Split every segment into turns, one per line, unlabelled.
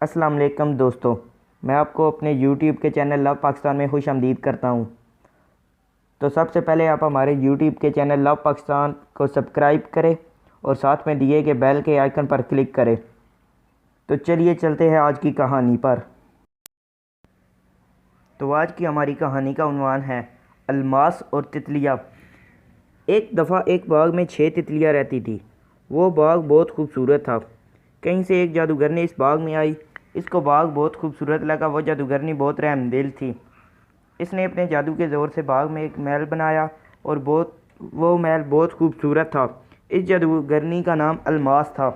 السلام علیکم دوستو، میں آپ کو اپنے یوٹیوب کے چینل لو پاکستان میں خوش آمدید کرتا ہوں۔ تو سب سے پہلے آپ ہمارے یوٹیوب کے چینل لو پاکستان کو سبسکرائب کریں اور ساتھ میں دیے گئے بیل کے آئیکن پر کلک کریں۔ تو چلیے چلتے ہیں آج کی کہانی پر۔ تو آج کی ہماری کہانی کا عنوان ہے الماس اور تتلیاں۔ ایک دفعہ ایک باغ میں 6 تتلیاں رہتی تھی۔ وہ باغ بہت خوبصورت تھا۔ کہیں سے ایک جادوگرنی اس باغ میں آئی۔ اس کو باغ بہت خوبصورت لگا۔ وہ جادوگرنی بہت رحم دل تھی۔ اس نے اپنے جادو کے زور سے باغ میں ایک محل بنایا اور وہ محل بہت خوبصورت تھا۔ اس جادوگرنی کا نام الماس تھا۔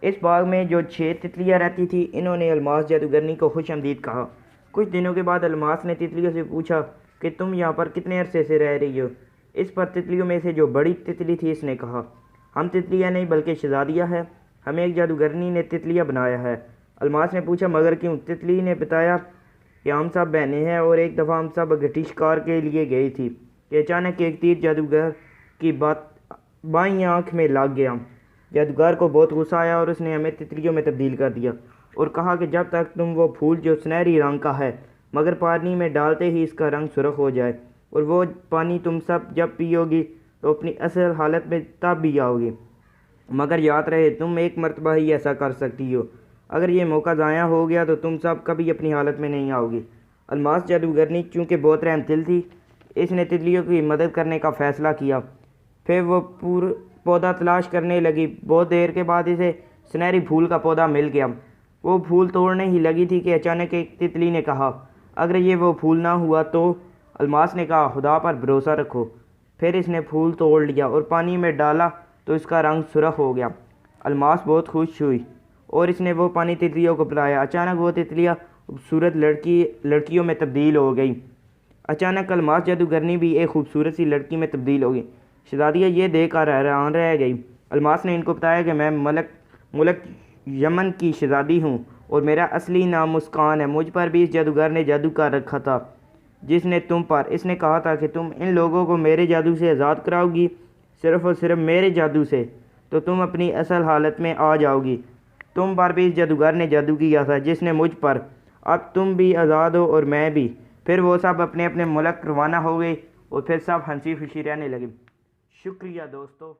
اس باغ میں جو 6 تتلیاں رہتی تھیں، انہوں نے الماس جادوگرنی کو خوش آمدید کہا۔ کچھ دنوں کے بعد الماس نے تتلیوں سے پوچھا کہ تم یہاں پر کتنے عرصے سے رہ رہی ہو؟ اس پر تتلیوں میں سے جو بڑی تتلی تھی اس نے کہا، ہم تتلیاں نہیں بلکہ شہزادیاں ہیں۔ ہمیں ایک جادوگرنی نے تتلیاں بنایا ہے۔ الماس نے پوچھا مگر کیوں؟ تتلی نے بتایا کہ ہم سب بہنیں ہیں اور ایک دفعہ ہم سب گٹھی شکار کے لیے گئی تھی کہ اچانک ایک تیر جادوگر کی بائیں آنکھ میں لگ گیا۔ جادوگر کو بہت غصہ آیا اور اس نے ہمیں تتلیوں میں تبدیل کر دیا اور کہا کہ جب تک تم وہ پھول جو سنہری رنگ کا ہے مگر پانی میں ڈالتے ہی اس کا رنگ سرخ ہو جائے اور وہ پانی تم سب جب پیو گی تو اپنی اصل حالت میں تب بھی آؤ گی، مگر یاد رہے تم ایک مرتبہ ہی ایسا کر سکتی ہو۔ اگر یہ موقع ضائع ہو گیا تو تم سب کبھی اپنی حالت میں نہیں آؤ گی۔ الماس جادوگرنی چونکہ بہت رحم دل تھی، اس نے تتلیوں کی مدد کرنے کا فیصلہ کیا۔ پھر وہ پودا تلاش کرنے لگی۔ بہت دیر کے بعد اسے سنہری پھول کا پودا مل گیا۔ وہ پھول توڑنے ہی لگی تھی کہ اچانک ایک تتلی نے کہا، اگر یہ وہ پھول نہ ہوا تو؟ الماس نے کہا، خدا پر بھروسہ رکھو۔ پھر اس نے پھول توڑ لیا اور پانی میں ڈالا تو اس کا رنگ سرخ ہو گیا۔ الماس بہت خوش ہوئی اور اس نے وہ پانی تتلیوں کو پلایا۔ اچانک وہ تتلیاں خوبصورت لڑکیوں میں تبدیل ہو گئی۔ اچانک الماس جادوگرنی بھی ایک خوبصورت سی لڑکی میں تبدیل ہو گئی۔ شہزادیاں یہ دیکھ کر حیران رہ گئی۔ الماس نے ان کو بتایا کہ میں ملک یمن کی شہزادی ہوں اور میرا اصلی نام مسکان ہے۔ مجھ پر بھی اس جادوگر نے جادو کر رکھا تھا جس نے تم پر۔ اس نے کہا تھا کہ تم ان لوگوں کو میرے جادو سے آزاد کراؤ گی، صرف اور صرف میرے جادو سے، تو تم اپنی اصل حالت میں آ جاؤ گی۔ تم پر بھی اس جادوگر نے جادو کیا تھا جس نے مجھ پر۔ اب تم بھی آزاد ہو اور میں بھی۔ پھر وہ سب اپنے اپنے ملک روانہ ہو گئے اور پھر سب ہنسی خوشی رہنے لگے۔ شکریہ دوستو۔